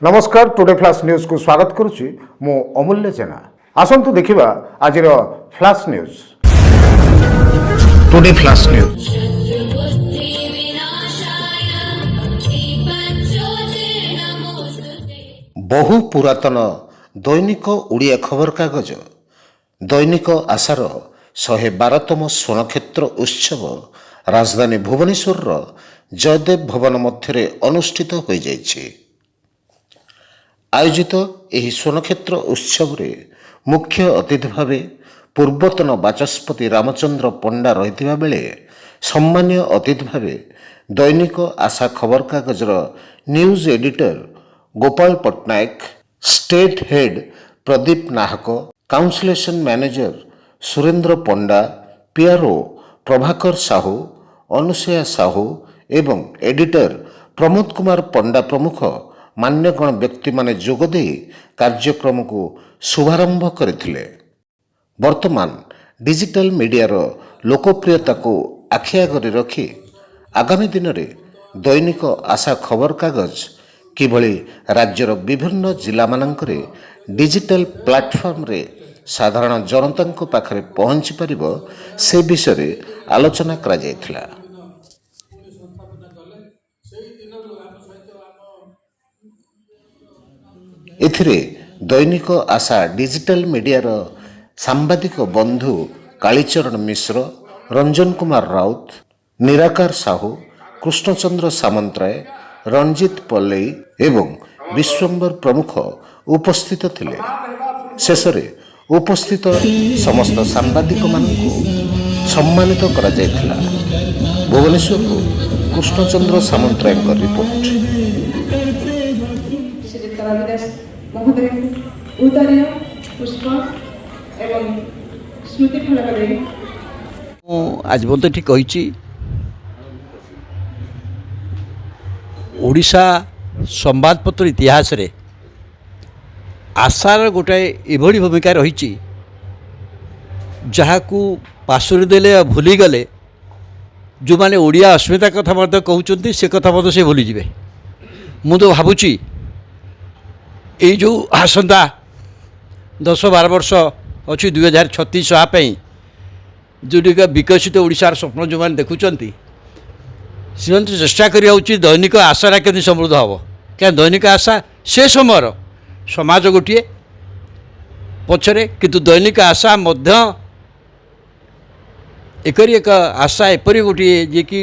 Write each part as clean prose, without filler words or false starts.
नमस्कार today flash news को स्वागत करुच्ची मु अमूल्य जेना आसंतु देखिबा आजिर flash news. Today flash news बहु पुरातन दैनिक ओडिया खबर कागज दैनिक आशार 112तम स्वर्णक्षेत्र उत्सव राजधानी भुवनेश्वर जयदेव भवन मध्य अनुष्ठित हो जाइछि। आयोजित ଏହି ସ୍ୱର୍ଣ୍ଣକ୍ଷେତ୍ର ଉତ୍ସବରେ ମୁଖ୍ୟ ଅତିଥି ଭାବେ ପୂର୍ବତନ ବାଚସ୍ପତି ରାମଚନ୍ଦ୍ର ପଣ୍ଡା ରହିଥିବା ବେଳେ ସମ୍ମାନୀୟ ଅତିଥି ଭାବେ ଦୈନିକ ଆଶା ଖବରକାଗଜର news editor Gopal Pattnaik, state head Pradeep Nahak, circulation manager Surendra Panda, PRO Prabhakar Sahu, Anusuya Sahu ଏବଂ ଏଡିଟର ପ୍ରମୋଦ କୁମାର ପଣ୍ଡା ପ୍ରମୁଖ मान्यगण व्यक्ति माने जोगदे कार्यक्रम को शुभारंभ करथिले। वर्तमान डिजिटल मीडियार लोकप्रियता को आखि आगरे रखी आगामी दिन में दैनिक आशा खबर कागज किभली राज्यर विभिन्न जिला मानकरे डिजिटल प्लाटफॉर्म रे साधारण जनता पाखरे पहुंची परिबो से विषय आलोचना करा जायथिला। एथिरे दैनिक आशा डिजिटल मीडियार सांबादिक बंधु कालीचरण मिश्र, रंजन कुमार राउत, निराकार साहू, कृष्णचंद्र सामंतराय, रंजित पल्लई एवं विश्वंबर प्रमुख उपस्थित थिले। शेषरे उपस्थित समस्त सांबादिक मानकु सम्मानित करा जायथिला। भुवनेश्वर कृष्णचंद्र सामंतराय रिपोर्ट। महोदय उदार्य पुष्प एवं स्मृति फलक आज बोलते ठीक कही ओडिशा संवादपत्र इतिहास रे आशार गोटे एभली भूमिका रही जहाँ को पासुरी देले भूली गले जो माने ओडिया अस्मिता कथा मध्य कहते से कथा मध्य से भूली जाए। मु तो भावुची ये जो आसंता 10-12 वर्ष अच्छी 2036 आपाई जोटिका विकसित ओडिशार स्वप्न जो मैंने देखुंट से चेष्टा करा दैनिक आशारा के समृद्ध हम क्या दैनिक आशा से समय समाज गोटे पछरे किंतु दैनिक आशा मध्य एक आशा एपरी गोटे जे कि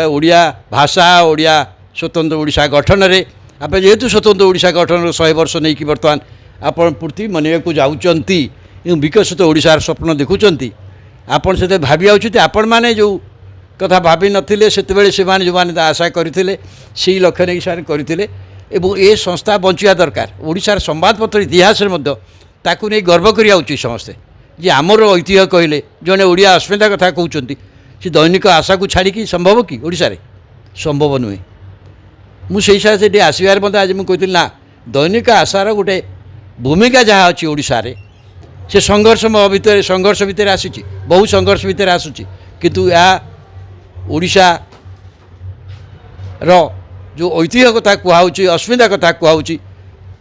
ओडिया भाषा ओडिया स्वतंत्र ओडिशा गठन में आप जेहेतु स्वतंत्र ओडिशा गठन 100 वर्ष नहीं कि बर्तमान आपण पूर्ति मनवाक जाऊँगी विकसित ओडिशार स्वप्न देखुंट आपण से भावी आउट आपण मैंने जो कथा भावी नथिले सेतेबेले से माने जो माने आशा करथिले सेही लक्ष्य नहीं से करथिले एवं ए संस्था बंचिया दरकार। ओडिशार संवादपत्र इतिहास रे मध्य ताकू नहीं गर्व करिया उचित समस्ते जे आमर ऐतिह्य कहले जने ओडिया अस्मिता कथा कहउचंती से दैनिक आशा को छाड़ी संभव कि ओडिशा रे संभव नुहे। मुझे हिसाब से आसबार मत आज मुझे कहती ना दैनिक आशार गोटे भूमिका जहाँ अच्छी ओडिशा रे से संघर्ष भितर आसी बहु संघर्ष भितर आसूची किंतु या ओडिशा रो जो ऐतिह्य कथा कहूँ अस्मिता कथा कहूँ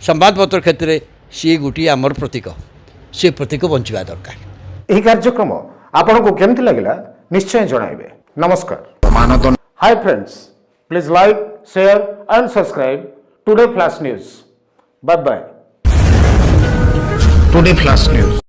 संवादपत्र क्षेत्र में सी गोटे आमर प्रतीक से प्रतीक बंचवा दरकार। यह कार्यक्रम आपन को केमती लगिला निश्चय जणाइबे। नमस्कार। Hi friends, please like, share and subscribe Today Flash News. Bye bye. Today Flash News.